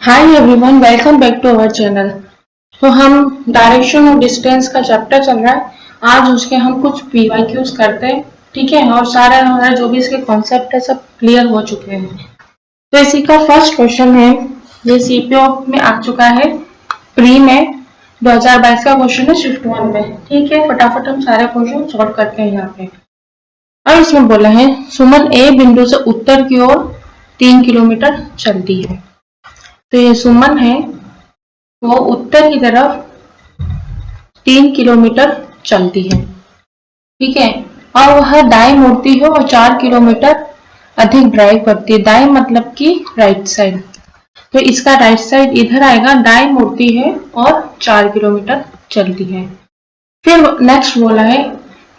Hi everyone, welcome back to our channel. तो हम direction और डिस्टेंस का चैप्टर चल रहा है। आज उसके हम कुछ पीवाईक्यूज करते हैं, ठीक है। और सारे हमारे जो भी इसके कॉन्सेप्ट है सब क्लियर हो चुके हैं। तो इसी का फर्स्ट क्वेश्चन है, ये सीपीओ में आ चुका है, प्री में 2022 का क्वेश्चन है, शिफ्ट 1 में। ठीक है, फटाफट हम सारे क्वेश्चन सॉल्व करते हैं यहाँ पे। और इसमें बोला है सुमन ए बिंदु से उत्तर की ओर 3 किलोमीटर चलती है। तो ये सुमन है, वो उत्तर की तरफ 3 किलोमीटर चलती है, ठीक है। और वह दाएं मुड़ती है और 4 किलोमीटर अधिक ड्राइव करती है। दाएं मतलब कि राइट साइड, तो इसका राइट साइड इधर आएगा, दाएं मुड़ती है और 4 किलोमीटर चलती है। फिर नेक्स्ट बोला है,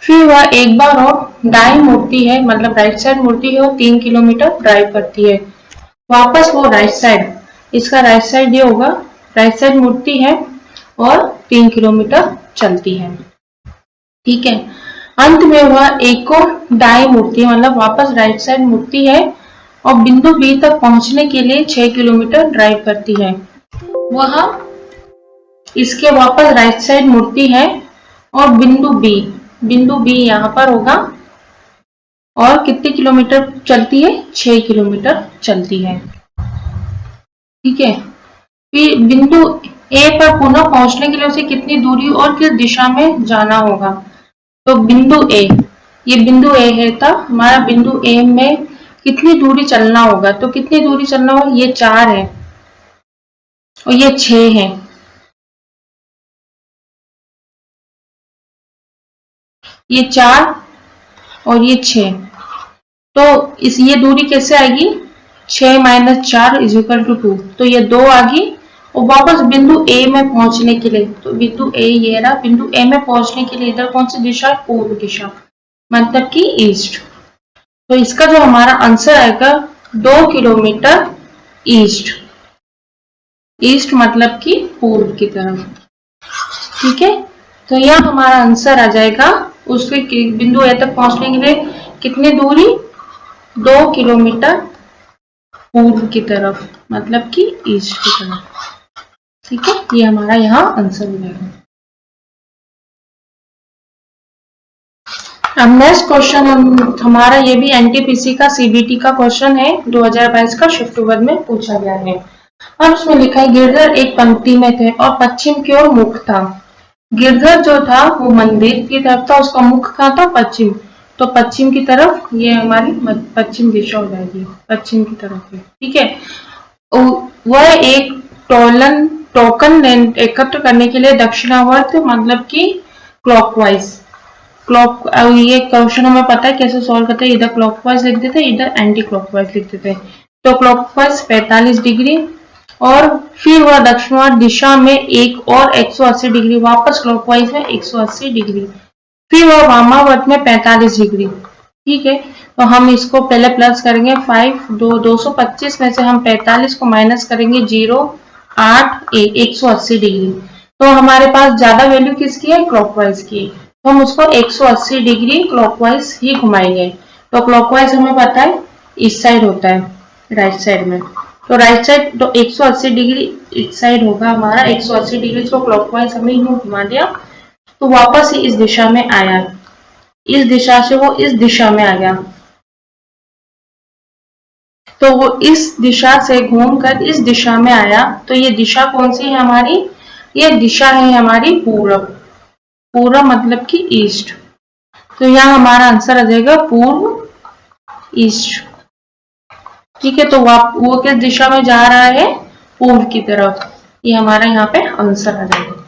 फिर वह एक बार और दाएं मुड़ती है, मतलब राइट साइड मुड़ती है और 3 किलोमीटर ड्राइव करती है। वापस वो राइट साइड, इसका राइट साइड ये होगा, राइट साइड मुड़ती है और 3 किलोमीटर चलती है, ठीक है। अंत में वह एक और दाएं मुड़ती है, मतलब वापस राइट साइड मुड़ती है और बिंदु बी तक पहुंचने के लिए 6 किलोमीटर ड्राइव करती है। वह इसके वापस राइट साइड मुड़ती है और बिंदु बी यहाँ पर होगा और कितने किलोमीटर चलती है, 6 किलोमीटर चलती है, ठीक है। फिर बिंदु ए पर पुनः पहुंचने के लिए उसे कितनी दूरी और किस दिशा में जाना होगा। तो बिंदु ए, ये बिंदु ए है, था हमारा बिंदु ए में कितनी दूरी चलना होगा। तो कितनी दूरी चलना होगा, ये 4 है और ये 6 है, ये 4 और ये 6। तो इस ये दूरी कैसे आएगी, 6 - 4 = 2। तो ये 2 आ गई और वापस बिंदु ए में पहुंचने के लिए, तो बिंदु ए ये रहा, बिंदु ए में पहुंचने के लिए इधर कौन सी दिशा है, पूर्व दिशा, मतलब कि ईस्ट। तो इसका जो हमारा आंसर आएगा 2 किलोमीटर ईस्ट, ईस्ट मतलब कि पूर्व की तरफ, ठीक है। तो यह हमारा आंसर आ जाएगा, उसके बिंदु ए तक पहुंचने के लिए कितनी दूरी, 2 किलोमीटर पूर्व की तरफ, मतलब कि ईस्ट की तरफ, ठीक है। ये हमारा यहाँ आंसर हो जाएगा। अब नेक्स्ट क्वेश्चन हमारा ये भी एनटीपीसी का सीबीटी का क्वेश्चन है, 2022 का शिफ्ट 1 में पूछा गया है। अब उसमें लिखा है गिरधर एक पंक्ति में थे और पश्चिम की ओर मुख था। गिरधर जो था वो मंदिर की तरफ था, उसका मुख कहाँ था, पश्चिम। तो पश्चिम की तरफ ये हमारी पश्चिम दिशा हो जाएगी, पश्चिम की तरफ है, ठीक है। वह एक टोकन एकत्र करने के लिए दक्षिणावर्त, मतलब कि क्लॉकवाइज, ये क्वेश्चन हमें पता है कैसे सॉल्व करते हैं, इधर क्लॉकवाइज लिख देते, इधर एंटी क्लॉकवाइज लिख देते। तो क्लॉकवाइज 45 डिग्री और फिर वह दक्षिणावर्त दिशा में एक और 180 डिग्री, वापस क्लॉकवाइज में 180 डिग्री, फिर वह वामावर्त में 45 डिग्री, ठीक है। तो हम इसको पहले प्लस करेंगे, 225 में से हम 45 को माइनस करेंगे, 0 8 180 डिग्री। तो हमारे पास ज्यादा वैल्यू किसकी है, क्लॉकवाइज की, तो हम उसको 180 डिग्री क्लॉकवाइज ही घुमाएंगे। तो क्लॉकवाइज हमें पता है इस साइड होता है, राइट साइड में। तो राइट साइड तो 180 डिग्री इस साइड होगा हमारा, 180 डिग्री को क्लॉकवाइज हमें यूं घुमा दिया, तो वापस ही इस दिशा में आया, इस दिशा से वो इस दिशा में आ गया, तो वो इस दिशा से घूमकर इस दिशा में आया। तो ये दिशा कौन सी है हमारी, ये दिशा है हमारी पूर्व, पूर्व मतलब कि ईस्ट। तो यहाँ हमारा आंसर आ जाएगा पूर्व, ईस्ट, ठीक है। तो वो किस दिशा में जा रहा है, पूर्व की तरफ, ये हमारा यहाँ पे आंसर आ जाएगा।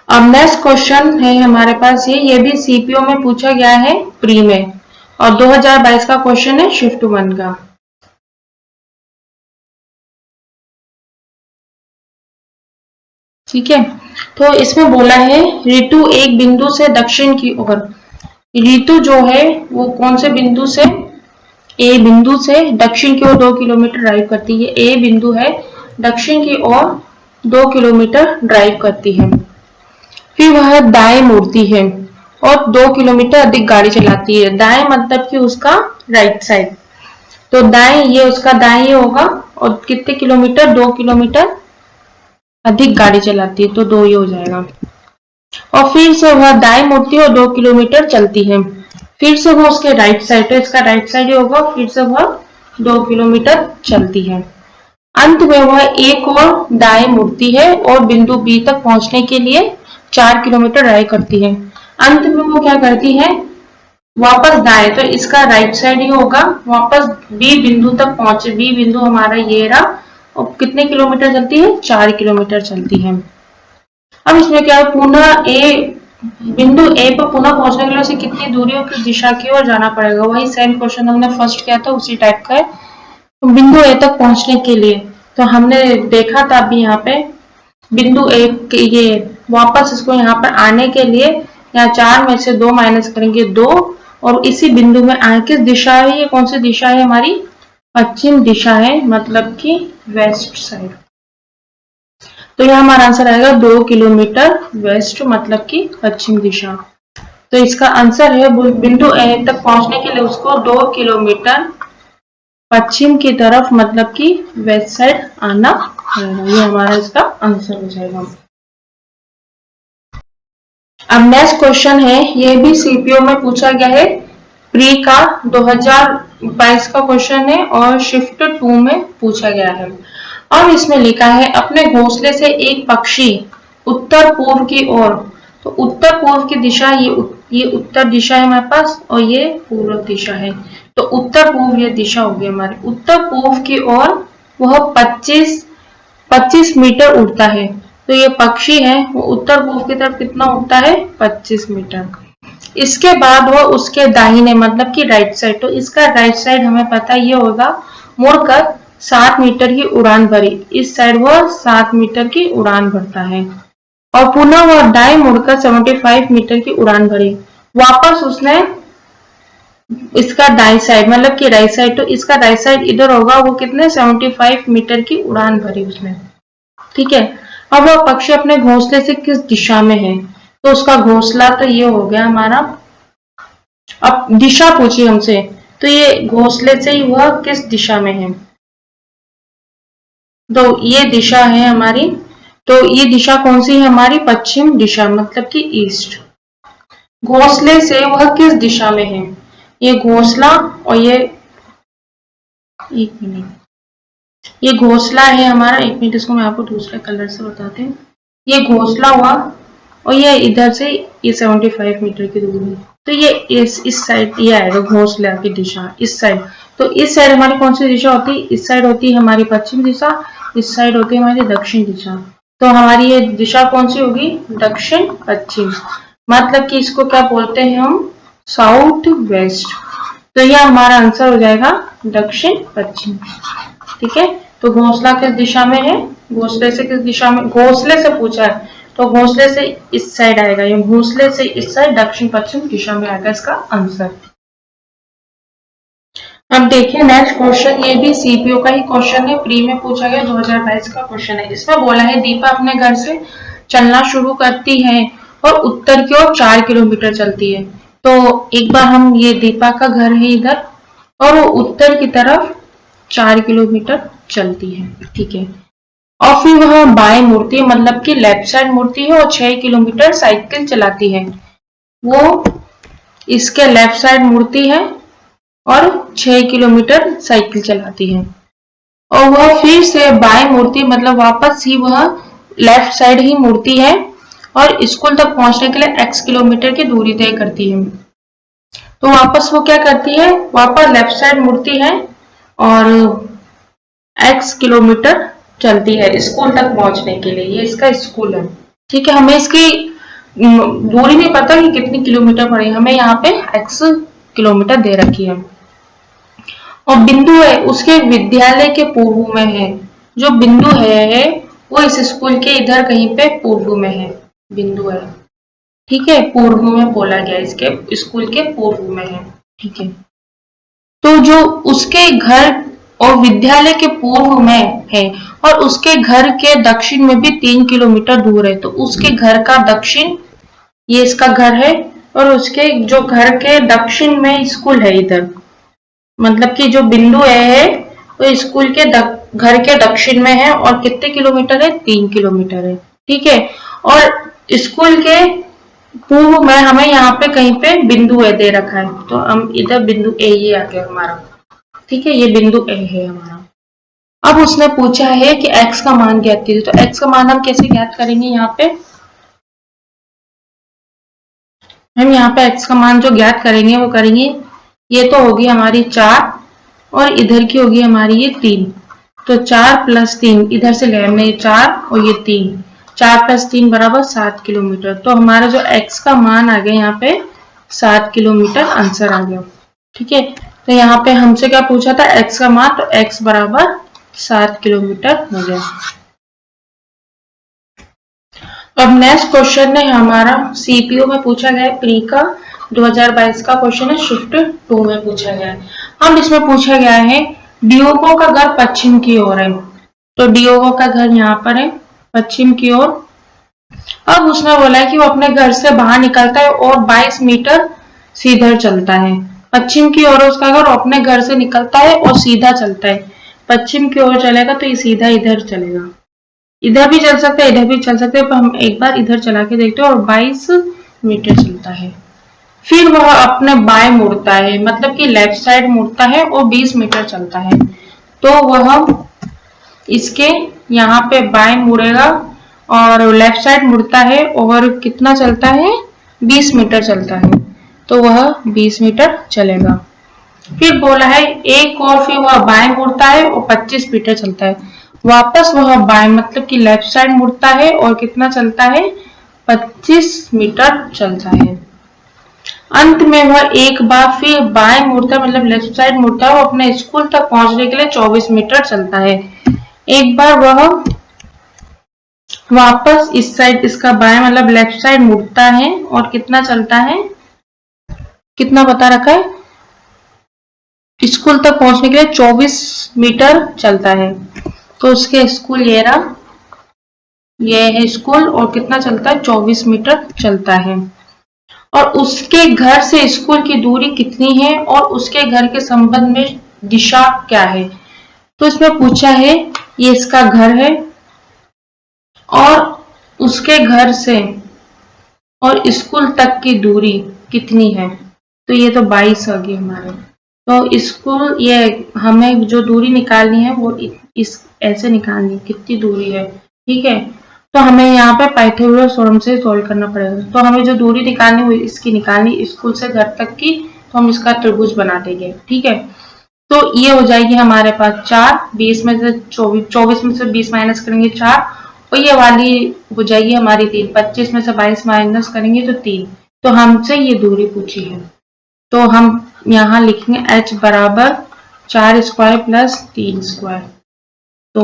अब नेक्स्ट क्वेश्चन है हमारे पास ये भी सीपीओ में पूछा गया है, प्री में, और 2022 का क्वेश्चन है शिफ्ट 1 का, ठीक है। तो इसमें बोला है ऋतु एक बिंदु से दक्षिण की ओर, ऋतु जो है वो कौन से बिंदु से, ए बिंदु से दक्षिण की ओर 2 किलोमीटर ड्राइव करती है। ए बिंदु है, दक्षिण की ओर 2 किलोमीटर ड्राइव करती है। फिर वह दाएं मुड़ती है और 2 किलोमीटर अधिक गाड़ी चलाती है। दाएं मतलब कि उसका राइट साइड, तो दाएं ये उसका दाएं होगा और कितने किलोमीटर, 2 किलोमीटर अधिक गाड़ी चलाती है तो 2 ये हो जाएगा। और फिर से वह दाएं मुड़ती है और 2 किलोमीटर चलती है। फिर से वो उसके राइट साइड, तो इसका राइट साइड होगा, फिर से वह 2 किलोमीटर चलती है। अंत में वह एक और दाएं मुड़ती है और बिंदु बी तक पहुंचने के लिए 4 किलोमीटर ड्राइव करती है। अंत में वो क्या करती है, वापस दाएं, तो इसका राइट साइड ही होगा, वापस बी बिंदु तक पहुंचे। बी बिंदु हमारा ये रहा और कितने किलोमीटर चलती है, 4 किलोमीटर चलती है। अब इसमें क्या है, पुनः ए बिंदु ए पर पुनः पहुंचने के लिए उसे कितनी दूरी और किस दिशा की ओर जाना पड़ेगा। वही सेम क्वेश्चन हमने फर्स्ट किया था, उसी टाइप का है। तो बिंदु ए तक पहुंचने के लिए तो हमने देखा था अभी यहाँ पे बिंदु ए के ये वापस इसको यहाँ पर आने के लिए यहाँ 4 में से 2 माइनस करेंगे 2 और इसी बिंदु में आए। किस दिशा है ये, कौन सी दिशा है हमारी, पश्चिम दिशा है, मतलब कि वेस्ट साइड। तो यहाँ हमारा आंसर आएगा 2 किलोमीटर वेस्ट, मतलब कि पश्चिम दिशा। तो इसका आंसर है बिंदु ए तक पहुंचने के लिए उसको 2 किलोमीटर पश्चिम की तरफ, मतलब कि वेस्ट साइड आना पड़ेगा। ये हमारा इसका आंसर हो जाएगा। अब नेक्स्ट क्वेश्चन है, ये भी सीपीओ में पूछा गया है, प्री का 2022 का क्वेश्चन है और शिफ्ट 2 में पूछा गया है। और इसमें लिखा है अपने घोंसले से एक पक्षी उत्तर पूर्व की ओर, तो उत्तर पूर्व की दिशा ये उत्तर दिशा है हमारे पास और ये पूर्व दिशा है। तो उत्तर पूर्व ये दिशा होगी हमारी, उत्तर पूर्व की ओर वह 25 मीटर उड़ता है। तो ये पक्षी है वो उत्तर पूर्व की तरफ कितना उड़ता है, 25 मीटर। इसके बाद वह उसके दाहिने, मतलब कि राइट साइड, तो इसका राइट साइड हमें पता ये होगा, मुड़कर 7 मीटर की उड़ान भरी। इस साइड वह 7 मीटर की उड़ान भरता है और पुनः वह दाएं मुड़कर 75 मीटर की उड़ान भरी। वापस उसने इसका दाई साइड, मतलब कि राइट साइड, तो इसका राइट साइड इधर होगा, वो कितने 75 मीटर की उड़ान भरी उसने। ठीक है, अब वह पक्षी अपने घोंसले से किस दिशा में है, तो उसका घोंसला तो ये हो गया हमारा। अब दिशा पूछी हमसे, तो ये घोंसले से ही वह किस दिशा में है, तो ये दिशा है हमारी, तो ये दिशा कौन सी है हमारी, पश्चिम दिशा, मतलब कि ईस्ट। घोंसले से वह किस दिशा में है, ये घोंसला और ये, एक मिनट, ये घोंसला है हमारा, एक मिनट इसको मैं आपको दूसरे कलर से बताती हूँ। ये घोंसला हुआ और ये इधर से ये 75 मीटर की दूरी, तो ये इस साइड ये आएगा घोंसला की दिशा, इस साइड। तो इस साइड हमारी कौन सी दिशा होती है, इस साइड होती है हमारी पश्चिम दिशा, इस साइड होती है हमारी दक्षिण दिशा। तो हमारी ये दिशा कौन सी होगी, दक्षिण पश्चिम, मतलब कि इसको क्या बोलते हैं हम, साउथ वेस्ट। तो यह हमारा आंसर हो जाएगा दक्षिण पश्चिम। ठीक है, तो घोंसला किस दिशा में है, घोंसले से किस दिशा में, घोंसले से पूछा है तो घोंसले से इस साइड आएगा, ये घोंसले से इस साइड दक्षिण पश्चिम दिशा में आएगा इसका आंसर। अब देखिए नेक्स्ट क्वेश्चन, ये भी सीपीओ का ही क्वेश्चन है, प्री में पूछा गया 2022 का क्वेश्चन है। इसमें बोला है दीपा अपने घर से चलना शुरू करती है और उत्तर की ओर 4 किलोमीटर चलती है। तो एक बार हम, ये दीपा का घर है इधर और वो उत्तर की तरफ 4 किलोमीटर चलती है। ठीक है, और फिर वह बाएं मुड़ती है, मतलब कि लेफ्ट साइड मुड़ती है और 6 किलोमीटर साइकिल चलाती है। वो इसके लेफ्ट साइड मुड़ती है और 6 किलोमीटर साइकिल चलाती है और वह फिर से बाएं मुड़ती, मतलब वापस ही वह लेफ्ट साइड ही मुड़ती है और स्कूल तक पहुंचने के लिए x किलोमीटर की दूरी तय करती है। तो वापस वो क्या करती है, वापस लेफ्ट साइड मुड़ती है और x किलोमीटर चलती है स्कूल तक पहुंचने के लिए। ये इसका स्कूल है। ठीक है, हमें इसकी दूरी नहीं पता कि कितनी किलोमीटर पड़ेगी, हमें यहाँ पे x किलोमीटर दे रखी है। और बिंदु है उसके विद्यालय के पूर्व में है, जो बिंदु है वो इस स्कूल के इधर कहीं पे पूर्व में है, बिंदु है। ठीक है, पूर्व में बोला गया, इसके स्कूल के पूर्व में है। ठीक है, तो जो उसके घर और विद्यालय के पूर्व में है और उसके घर के दक्षिण में भी 3 किलोमीटर दूर है, तो उसके घर का दक्षिण, ये इसका घर है और उसके जो घर के दक्षिण में स्कूल है इधर, मतलब कि जो बिंदु ए है वो स्कूल के घर के दक्षिण में है और कितने किलोमीटर है, 3 किलोमीटर है। ठीक है, और स्कूल के पूर्व में हमें यहाँ पे कहीं पे बिंदु ए दे रखा है, तो हम इधर बिंदु ए ये आ गया हमारा। ठीक है, ये बिंदु ए है हमारा। अब उसने पूछा है कि x का मान ज्ञात कीजिए, तो x का मान हम कैसे ज्ञात करेंगे? यहाँ पे हम यहाँ पे x का मान जो ज्ञात करेंगे वो करेंगे, ये तो होगी हमारी 4 और इधर की होगी हमारी ये 3, तो 4 + 3 इधर से ले हमने 4 और ये 3, 4 + 3 बराबर 7 किलोमीटर। तो हमारा जो x का मान आ गया यहाँ पे 7 किलोमीटर आंसर आ गया। ठीक है, तो यहाँ पे हमसे क्या पूछा था, x का मान, तो x बराबर 7 किलोमीटर हो गया। अब नेक्स्ट क्वेश्चन है हमारा सीपीओ में पूछा गया है, प्री का 2022 का क्वेश्चन है, शिफ्ट 2 में पूछा गया है। अब इसमें पूछा गया है डियोगो का घर पश्चिम की ओर है, तो डियोगो का घर यहाँ पर है पश्चिम की ओर। अब उसने बोला है कि वो अपने घर से बाहर निकलता है और 22 मीटर सीधा चलता है। पश्चिम की ओर उसका घर, अपने घर से निकलता है और सीधा चलता है। पश्चिम की ओर चलेगा तो ये सीधा इधर चलेगा, इधर भी चल सकता है, इधर भी चल सकते हैं, पर हम एक बार इधर चला के देखते हैं, और 22 मीटर चलता है। फिर वह अपने बाएं मुड़ता है, मतलब कि लेफ्ट साइड मुड़ता है और 20 मीटर चलता है। तो वह इसके यहाँ पे बाएं मुड़ेगा और लेफ्ट साइड मुड़ता है और कितना चलता है, 20 मीटर चलता है, तो वह 20 मीटर चलेगा। फिर बोला है एक और फिर वह बाएं मुड़ता है और 25 मीटर चलता है। वापस वह बाएं मतलब कि लेफ्ट साइड मुड़ता है और कितना चलता है, 25 मीटर चलता है। अंत में वह एक बार फिर बाएं मुड़ता है, मतलब लेफ्ट साइड मुड़ता है, वो अपने स्कूल तक पहुंचने के लिए 24 मीटर चलता है। एक बार वह वापस इस साइड, इसका बाएं मतलब लेफ्ट साइड मुड़ता है और कितना चलता है, कितना बता रखा है, स्कूल तक पहुंचने के लिए 24 मीटर चलता है। तो उसके स्कूल ये रहा, ये है स्कूल, और कितना चलता है, 24 मीटर चलता है। और उसके घर से स्कूल की दूरी कितनी है और उसके घर के संबंध में दिशा क्या है? तो इसमें पूछा है ये इसका घर है और उसके घर से और स्कूल तक की दूरी कितनी है, तो ये तो 22 आ गई हमारे। तो स्कूल, ये हमें जो दूरी निकालनी है वो इस ऐसे निकालनी है, कितनी दूरी है। ठीक है, तो हमें यहाँ पे पाइथागोरस थ्योरम से सॉल्व करना पड़ेगा। तो हमें जो दूरी निकालनी है इसकी निकालनी, स्कूल से घर तक की, तो हम इसका त्रिभुज बना देंगे। ठीक है, तो ये हो जाएगी हमारे पास 4, 20 में से 24 में से 20 माइनस करेंगे 4, और ये वाली हो जाएगी हमारी 3, 25 में से 22 माइनस करेंगे तो 3। तो हमसे ये दूरी पूछी है, तो हम यहाँ लिखेंगे h बराबर 4 स्क्वायर प्लस 3 स्क्वायर, तो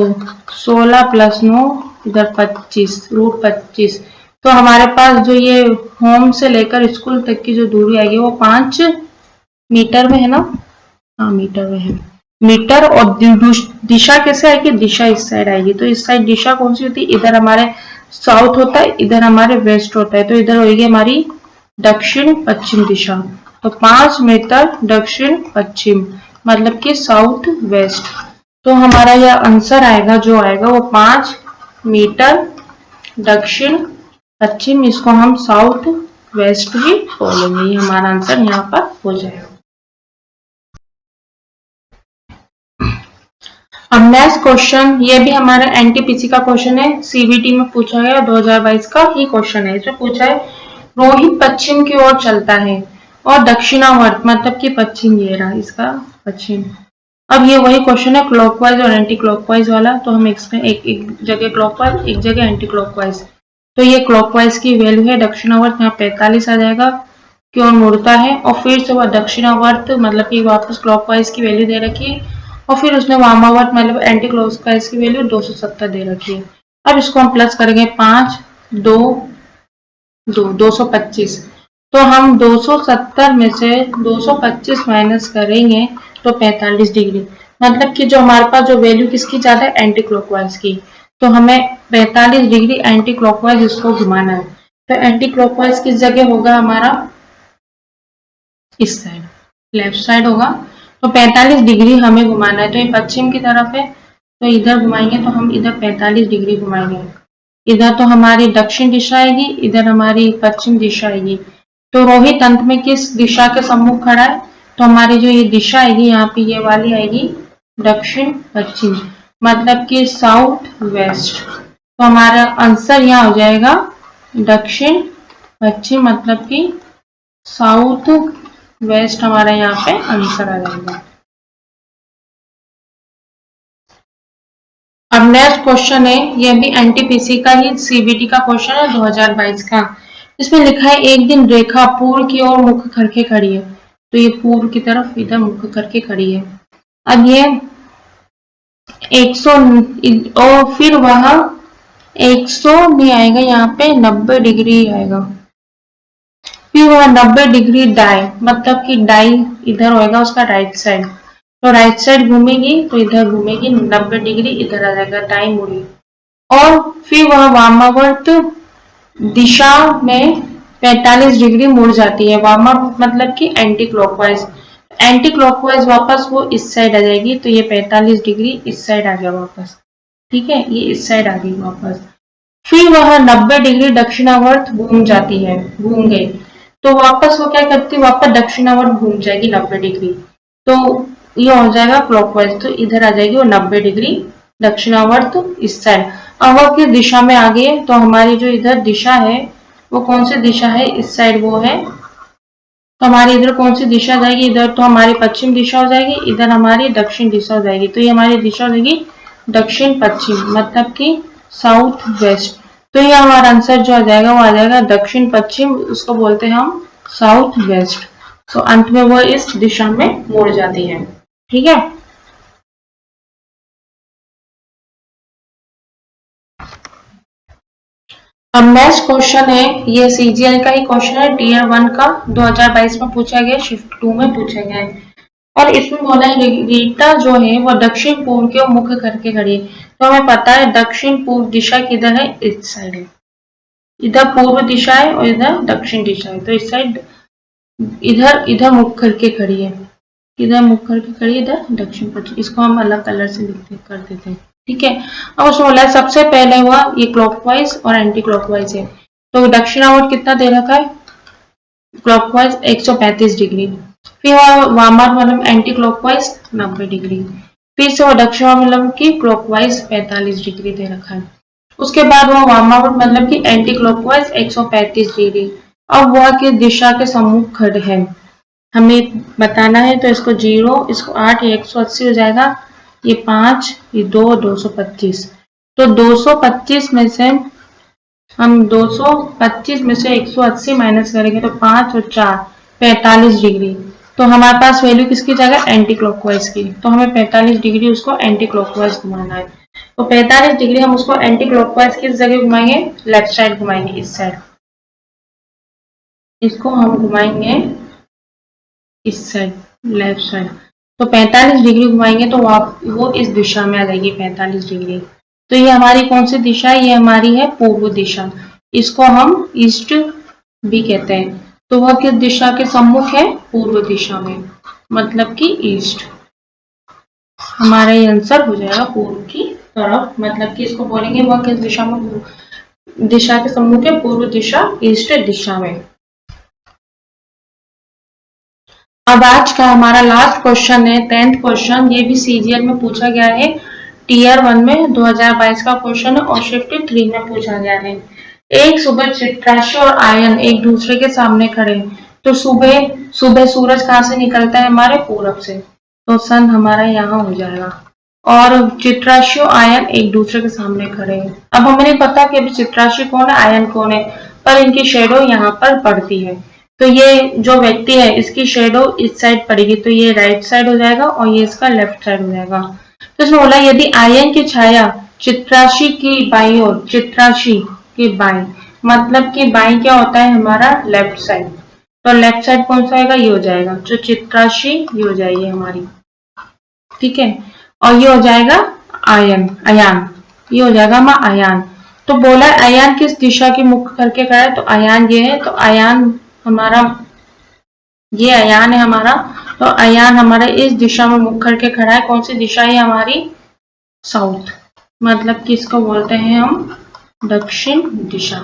16 + 9 इधर 25 √25। तो हमारे पास जो ये होम से लेकर स्कूल तक की जो दूरी आएगी वो 5 मीटर में है ना, हाँ मीटर में है, मीटर। और दिशा कैसे आएगी, दिशा इस साइड आएगी, तो इस साइड दिशा कौन सी होती है, इधर हमारे साउथ होता है, इधर हमारे वेस्ट होता है, तो इधर होगी हमारी दक्षिण पश्चिम दिशा। तो 5 मीटर दक्षिण पश्चिम मतलब कि साउथ वेस्ट। तो हमारा यह आंसर आएगा, जो आएगा वो 5 मीटर दक्षिण पश्चिम, इसको हम साउथ वेस्ट भी बोलेंगे। ये हमारा आंसर यहाँ पर हो जाएगा। अब नेक्स्ट क्वेश्चन, ये भी हमारा एनटीपीसी का क्वेश्चन है, सीबीटी में पूछा गया 2022 का ही क्वेश्चन है। इसमें पूछा है रोहित पश्चिम की ओर चलता है और दक्षिणावर्त मतलब कि पश्चिम, ये रहा इसका पश्चिम। अब ये वही क्वेश्चन है क्लॉकवाइज और एंटी क्लॉकवाइज वाला, तो हम इसमें एक जगह क्लॉकवाइज एक जगह एंटी क्लॉकवाइज। तो ये क्लॉकवाइज की वैल्यू है दक्षिणावर्त, यहाँ 45 आ जाएगा, की ओर मुड़ता है, और फिर से वह दक्षिणावर्त मतलब कि वापस क्लॉकवाइज की वैल्यू दे रखी है, और फिर उसने वामावर्त मतलब एंटी क्लॉकवाइज की वैल्यू 270 दे रखी है। अब इसको हम प्लस करेंगे 5 2 2 225, तो हम 270 में से 225 माइनस करेंगे तो 45 डिग्री, मतलब कि जो हमारे पास जो वैल्यू किसकी ज्यादा है, एंटी क्लॉकवाइज की, तो हमें 45 डिग्री एंटी क्लॉकवाइज इसको घुमाना है। तो एंटी क्लॉकवाइज किस जगह होगा हमारा, इस साइड लेफ्ट साइड होगा, तो 45 डिग्री हमें घुमाना है। तो ये पश्चिम की तरफ है, तो इधर घुमाएंगे तो हम इधर 45 डिग्री घुमाएंगे। इधर तो हमारी दक्षिण दिशा आएगी, इधर हमारी पश्चिम दिशा आएगी। तो रोहित अंत में किस दिशा के सम्मुख खड़ा है? तो हमारी जो ये दिशा आएगी यहाँ पे ये वाली आएगी दक्षिण पश्चिम, मतलब कि साउथ वेस्ट। तो हमारा आंसर यहाँ हो जाएगा दक्षिण पश्चिम, मतलब कि साउथ वेस्ट हमारा यहाँ पे आंसर आ जाएगा। अब नेक्स्ट क्वेश्चन है, ये भी एनटीपीसी का ही सीबीटी का क्वेश्चन है 2022 का। इसमें लिखा है एक दिन रेखा पूर्व की ओर मुख करके खड़ी है। तो ये पूर्व की तरफ इधर मुख करके खड़ी है। अब ये 100 और फिर वह 100 नहीं आएगा, यहाँ पे 90 डिग्री आएगा। फिर वह 90 डिग्री दाई, मतलब कि दाई इधर होएगा उसका राइट साइड। तो राइट साइड घूमेगी तो इधर घूमेगी 90 डिग्री, इधर आ जाएगा दाई मुड़ी। और फिर वह वामावर्त दिशा में 45 डिग्री मुड़ जाती है। वामावर्त मतलब कि एंटी क्लॉकवाइज। एंटी क्लॉकवाइज वापस वो इस साइड आ जाएगी, तो ये 45 डिग्री इस साइड आ गया वापस। ठीक है, ये इस साइड आ गई वापस। फिर वह 90 डिग्री दक्षिणावर्त घूम जाती है, घूम गई। तो वापस वो क्या करती है, वापस दक्षिणावर्त घूम जाएगी 90 डिग्री। तो ये हो जाएगा क्लॉकवाइज, तो इधर आ जाएगी वो 90 डिग्री दक्षिणावर्त इस साइड। अब वह किस दिशा में आ गई है? तो हमारी जो इधर दिशा है वो कौन सी दिशा है? इस साइड वो है। तो हमारी इधर कौन सी दिशा जाएगी? इधर तो हमारी पश्चिम दिशा हो जाएगी, इधर हमारी दक्षिण दिशा हो जाएगी। तो ये हमारी दिशा हो जाएगी दक्षिण पश्चिम, मतलब कि साउथ वेस्ट। तो ये हमारा आंसर जो आ जाएगा वो आ जाएगा दक्षिण पश्चिम, उसको बोलते हैं हम साउथ वेस्ट। तो अंत में वो इस दिशा में मुड़ जाती है। ठीक है, अब नेक्स्ट क्वेश्चन है, ये सीजीएल का ही क्वेश्चन है, टीयर 1 का 2022 में पूछा गया, शिफ्ट 2 में पूछा गया है। और इसमें बोला है रीता जो है वो दक्षिण पूर्व की ओर मुख करके खड़ी है। तो हमें पता है दक्षिण पूर्व दिशा किधर है? इस साइड है। इधर पूर्व दिशा है और इधर दक्षिण दिशा है, तो इस साइड इधर इधर मुख करके खड़ी है, इधर मुख करके खड़ी है, इधर दक्षिण पश्चिम। इसको हम अलग कलर से लिखते कर देते हैं। ठीक है, अब उसमें बोला है सबसे पहले हुआ ये क्लॉकवाइज और एंटी क्लॉकवाइज है। तो दक्षिणावर्त कितना दे रखा है? Clockwise 135 degree. फिर वामावर्त एंटी क्लॉकवाइज 90 डिग्री। फिर से वो दक्षिणावर्त की क्लॉकवाइज 45 डिग्री दे रखा है। उसके बाद वो वामावर्त मतलब कि एंटी क्लॉकवाइज 135 डिग्री। अब वह किस दिशा के सम्मुख खड़े है हमें बताना है। तो इसको 0, इसको 8, ये 180 हो जाएगा, ये 5, ये 2, 225। तो 225 में से हम 225 में से 180 माइनस करेंगे तो 5 और 4 45 डिग्री। तो हमारे पास वैल्यू किसकी जगह? एंटी क्लॉकवाइज की। तो हमें 45 डिग्री उसको एंटी क्लॉकवाइज घुमाना है। तो 45 डिग्री हम उसको एंटी क्लॉकवाइज किस जगह घुमाएंगे? लेफ्ट साइड घुमाएंगे, इस साइड। इसको हम घुमाएंगे इस साइड, लेफ्ट साइड। तो 45 डिग्री घुमाएंगे तो वो इस दिशा में आ जाएगी 45 डिग्री। तो ये हमारी कौन सी दिशा है? ये हमारी है पूर्व दिशा। इसको हम ईस्ट भी कहते हैं। तो वह किस दिशा के सम्मुख है? पूर्व दिशा में, मतलब कि ईस्ट। हमारा ये आंसर हो जाएगा पूर्व की तरफ, मतलब कि इसको बोलेंगे वह किस दिशा में, दिशा के सम्मुख है? पूर्व दिशा, ईस्ट दिशा में। अब आज का हमारा लास्ट क्वेश्चन है 10th क्वेश्चन, ये भी सीजीएल में पूछा गया है, टीयर 1 में 2022 का क्वेश्चन है और शिफ्ट 3 में पूछा गया है। एक सुबह चित्राशी और आयन एक दूसरे के सामने खड़े। तो सुबह सुबह सूरज कहाँ से निकलता है? हमारे पूरब से, तो सन हमारा यहाँ हो जाएगा। और चित्राशी और आयन एक दूसरे के सामने खड़े हैं। अब हमें नहीं पता कि अभी चित्राशी कौन है, आयन कौन है, पर इनकी शेडो यहाँ पर पड़ती है। तो ये जो व्यक्ति है इसकी शेडो इस साइड पड़ेगी, तो ये राइट साइड हो जाएगा और ये इसका लेफ्ट साइड हो जाएगा। तो इसमें बोला यदि आयन की छाया चित्राशी की बाई ओर, चित्राशी की बाई मतलब कि बाई क्या होता है? हमारा लेफ्ट साइड। तो लेफ्ट साइड कौन सा आएगा? ये हो जाएगा जो चित्राशी, ये हो जाएगी हमारी। ठीक है, और ये हो जाएगा आयन, अयान, ये हो जाएगा हमारा अयान। तो बोला अयान किस दिशा की मुख करके खड़ा है? तो अयान ये है, तो अयान हमारा, ये अयान है हमारा तो अयान हमारे इस दिशा में मुख करके खड़ा है। कौन सी दिशा है हमारी? साउथ, मतलब कि इसको बोलते हैं हम दक्षिण दिशा।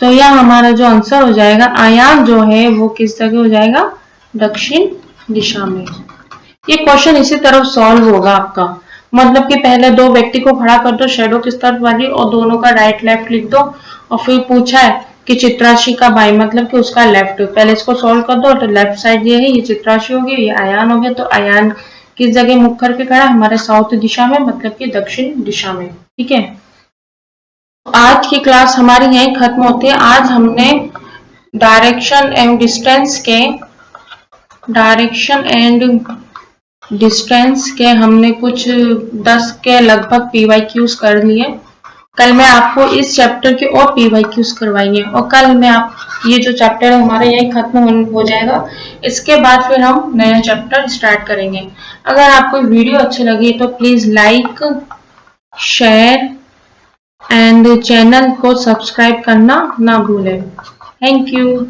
तो यह हमारा जो आंसर हो जाएगा, अयान जो है वो किस जगह हो जाएगा? दक्षिण दिशा में। ये क्वेश्चन इसी तरफ सॉल्व होगा आपका, मतलब कि पहले दो व्यक्ति को खड़ा कर दो शैडो किस तरफ वाली और दोनों का राइट लेफ्ट लिख दो, और फिर पूछा है कि चित्राशी का बाई मतलब कि उसका लेफ्ट। पहले इसको सॉल्व कर दो, तो लेफ्ट साइड ये है, ये चित्राशी हो गया, ये अयान हो गया। तो अयान किस जगह मुख करके खड़ा? हमारे साउथ दिशा में, मतलब कि दक्षिण दिशा में। ठीक है, आज की क्लास हमारी यहीं खत्म होती है। आज हमने डायरेक्शन एंड डिस्टेंस के हमने कुछ 10 के लगभग PYQs कर लिए। कल मैं आपको इस चैप्टर के और PYQs करवाएंगे, और कल मैं आप ये जो चैप्टर है हमारा यही खत्म हो जाएगा। इसके बाद फिर हम नया चैप्टर स्टार्ट करेंगे। अगर आपको वीडियो अच्छी लगी तो please like, share and channel को सब्सक्राइब करना ना भूलें। Thank you.